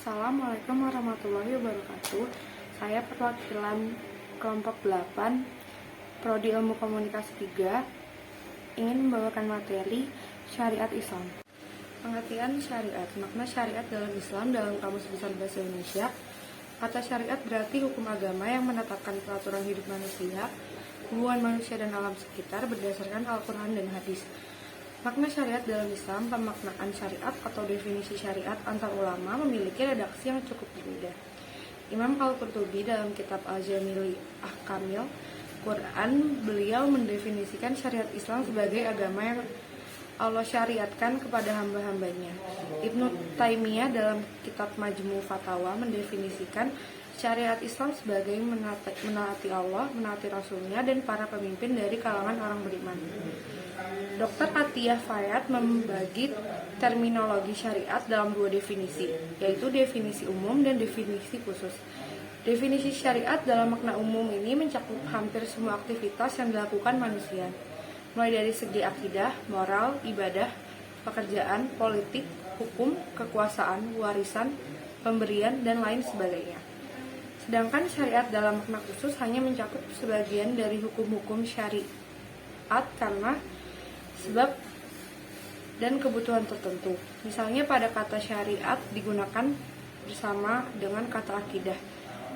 Assalamualaikum warahmatullahi wabarakatuh. Saya perwakilan kelompok 8 Prodi Ilmu Komunikasi 3 ingin membawakan materi Syariat Islam. Pengertian syariat. Makna syariat dalam Islam dalam Kamus Besar Bahasa Indonesia. Kata syariat berarti hukum agama yang menetapkan peraturan hidup manusia, hubungan manusia dan alam sekitar berdasarkan Al-Quran dan hadis. Makna syariat dalam Islam. Pemaknaan syariat atau definisi syariat antar ulama memiliki redaksi yang cukup berbeda. Imam Al-Qurtubi dalam kitab Al-Jamil Ahkamil Quran, beliau mendefinisikan syariat Islam sebagai agama yang Allah syariatkan kepada hamba-hambanya. Ibnu Taimiyah dalam kitab Majmu' Fatawa mendefinisikan syariat Islam sebagai menaati Allah, menaati Rasulnya, dan para pemimpin dari kalangan orang beriman. Dr. Atiyah Fayad membagi terminologi syariat dalam dua definisi, yaitu definisi umum dan definisi khusus. Definisi syariat dalam makna umum ini mencakup hampir semua aktivitas yang dilakukan manusia, mulai dari segi akidah, moral, ibadah, pekerjaan, politik, hukum, kekuasaan, warisan, pemberian, dan lain sebagainya. Sedangkan syariat dalam makna khusus hanya mencakup sebagian dari hukum-hukum syariat karena sebab dan kebutuhan tertentu. Misalnya pada kata syariat digunakan bersama dengan kata akidah.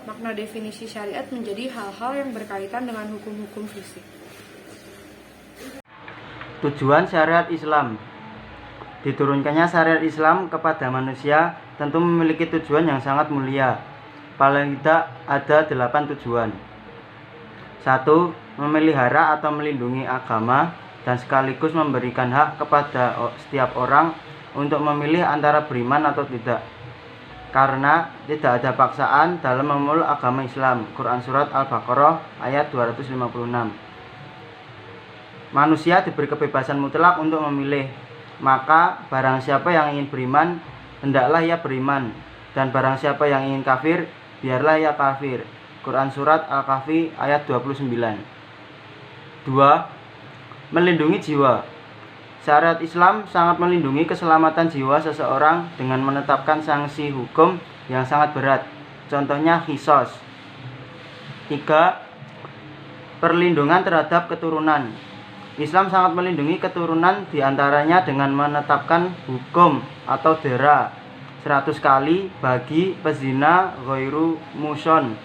Makna definisi syariat menjadi hal-hal yang berkaitan dengan hukum-hukum fisik. Tujuan syariat Islam. Diturunkannya syariat Islam kepada manusia tentu memiliki tujuan yang sangat mulia. Paling tidak ada 8 tujuan. 1. Memelihara atau melindungi agama dan sekaligus memberikan hak kepada setiap orang untuk memilih antara beriman atau tidak, karena tidak ada paksaan dalam memeluk agama Islam. Quran Surat Al-Baqarah ayat 256. Manusia diberi kebebasan mutlak untuk memilih, maka barang siapa yang ingin beriman, hendaklah ia beriman, dan barang siapa yang ingin kafir, biarlah ia kafir. Quran Surat Al-Kahfi ayat 29. 2. Melindungi jiwa. Syariat Islam sangat melindungi keselamatan jiwa seseorang dengan menetapkan sanksi hukum yang sangat berat. Contohnya qisas. 3. Perlindungan terhadap keturunan. Islam sangat melindungi keturunan diantaranya dengan menetapkan hukum atau dera 100 kali bagi pezina ghairu muson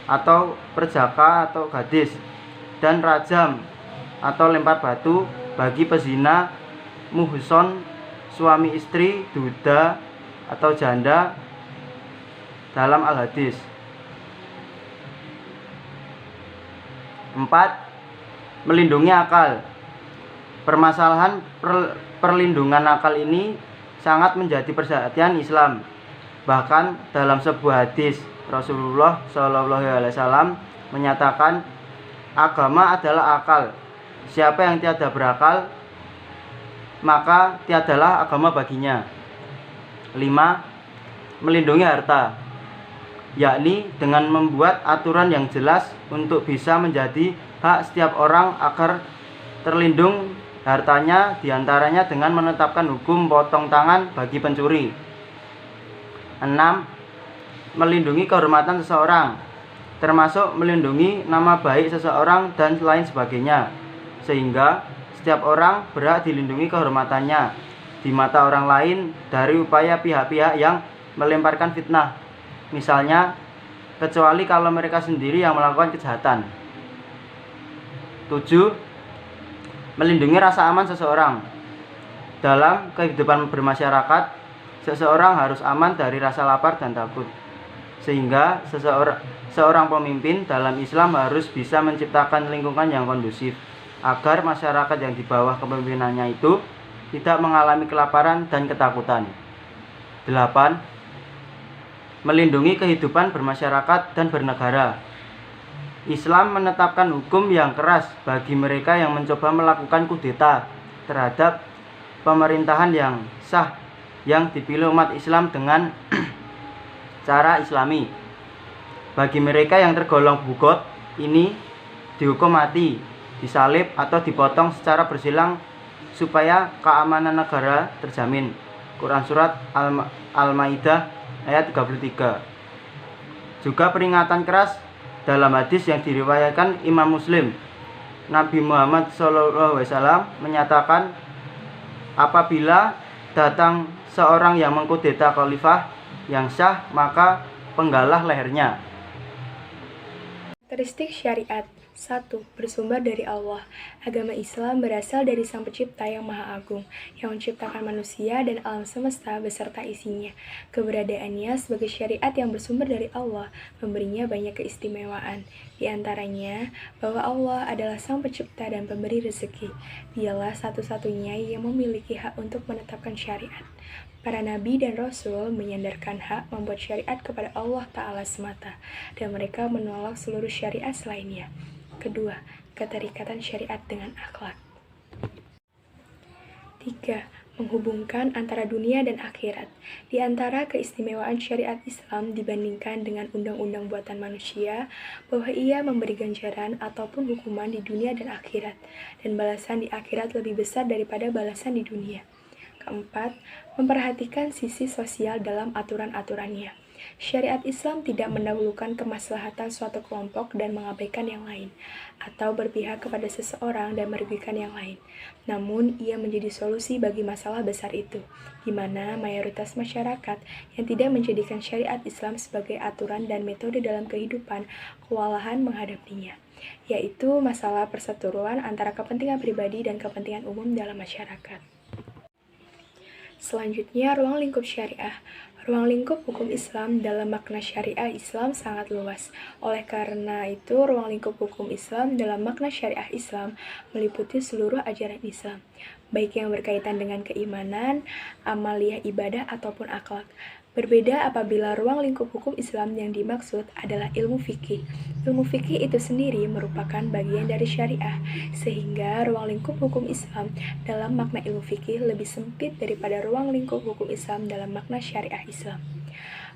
atau perjaka atau gadis, dan rajam atau lempar batu bagi pezina muhson, suami istri, duda atau janda dalam Al-Hadis. 4. Melindungi akal. Permasalahan perlindungan akal ini sangat menjadi perhatian Islam. Bahkan dalam sebuah hadis Rasulullah SAW menyatakan agama adalah akal. Siapa yang tiada berakal, maka tiadalah agama baginya. 5. Melindungi harta, yakni dengan membuat aturan yang jelas untuk bisa menjadi hak setiap orang agar terlindung hartanya, diantaranya dengan menetapkan hukum potong tangan bagi pencuri. 6. Melindungi kehormatan seseorang, termasuk melindungi nama baik seseorang dan lain sebagainya, sehingga setiap orang berhak dilindungi kehormatannya di mata orang lain dari upaya pihak-pihak yang melemparkan fitnah, misalnya, kecuali kalau mereka sendiri yang melakukan kejahatan. 7. Melindungi rasa aman seseorang. Dalam kehidupan bermasyarakat, seseorang harus aman dari rasa lapar dan takut, sehingga seorang pemimpin dalam Islam harus bisa menciptakan lingkungan yang kondusif agar masyarakat yang di bawah kepemimpinannya itu tidak mengalami kelaparan dan ketakutan. 8. Melindungi kehidupan bermasyarakat dan bernegara. Islam menetapkan hukum yang keras bagi mereka yang mencoba melakukan kudeta terhadap pemerintahan yang sah yang dipilih umat Islam dengan cara Islami. Bagi mereka yang tergolong bugot ini dihukum mati, disalib atau dipotong secara bersilang supaya keamanan negara terjamin. Quran Surat Al-Maidah ayat 33. Juga peringatan keras dalam hadis yang diriwayatkan Imam Muslim. Nabi Muhammad SAW menyatakan, apabila datang seorang yang mengkudeta khalifah yang sah, maka penggalah lehernya. Karakteristik syariat. 1. Bersumber dari Allah. Agama Islam berasal dari Sang Pencipta yang Maha Agung, yang menciptakan manusia dan alam semesta beserta isinya. Keberadaannya sebagai syariat yang bersumber dari Allah memberinya banyak keistimewaan. Di antaranya, bahwa Allah adalah Sang Pencipta dan pemberi rezeki. Dialah satu-satunya yang memiliki hak untuk menetapkan syariat. Para nabi dan rasul menyandarkan hak membuat syariat kepada Allah Ta'ala semata, dan mereka menolak seluruh syariat selainnya. Kedua, keterikatan syariat dengan akhlak. 3. Menghubungkan antara dunia dan akhirat. Di antara keistimewaan syariat Islam dibandingkan dengan undang-undang buatan manusia, bahwa ia memberi ganjaran ataupun hukuman di dunia dan akhirat, dan balasan di akhirat lebih besar daripada balasan di dunia. Keempat, memperhatikan sisi sosial dalam aturan-aturannya. Syariat Islam tidak mendahulukan kemaslahatan suatu kelompok dan mengabaikan yang lain, atau berpihak kepada seseorang dan merugikan yang lain. Namun, ia menjadi solusi bagi masalah besar itu, di mana mayoritas masyarakat yang tidak menjadikan syariat Islam sebagai aturan dan metode dalam kehidupan kewalahan menghadapinya, yaitu masalah perseteruan antara kepentingan pribadi dan kepentingan umum dalam masyarakat. Selanjutnya, ruang lingkup syariah. Ruang lingkup hukum Islam dalam makna syariah Islam sangat luas. Oleh karena itu, ruang lingkup hukum Islam dalam makna syariah Islam meliputi seluruh ajaran Islam, baik yang berkaitan dengan keimanan, amaliyah ibadah, ataupun akhlak. Berbeda apabila ruang lingkup hukum Islam yang dimaksud adalah ilmu fikih. Ilmu fikih itu sendiri merupakan bagian dari syariah, sehingga ruang lingkup hukum Islam dalam makna ilmu fikih lebih sempit daripada ruang lingkup hukum Islam dalam makna syariah Islam.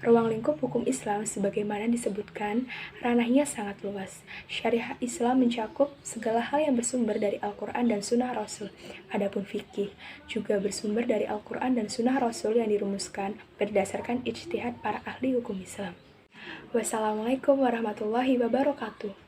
Ruang lingkup hukum Islam sebagaimana disebutkan, ranahnya sangat luas. Syariah Islam mencakup segala hal yang bersumber dari Al-Quran dan Sunnah Rasul. Adapun fikih juga bersumber dari Al-Quran dan Sunnah Rasul yang dirumuskan berdasarkan ijtihad para ahli hukum Islam. Wassalamualaikum warahmatullahi wabarakatuh.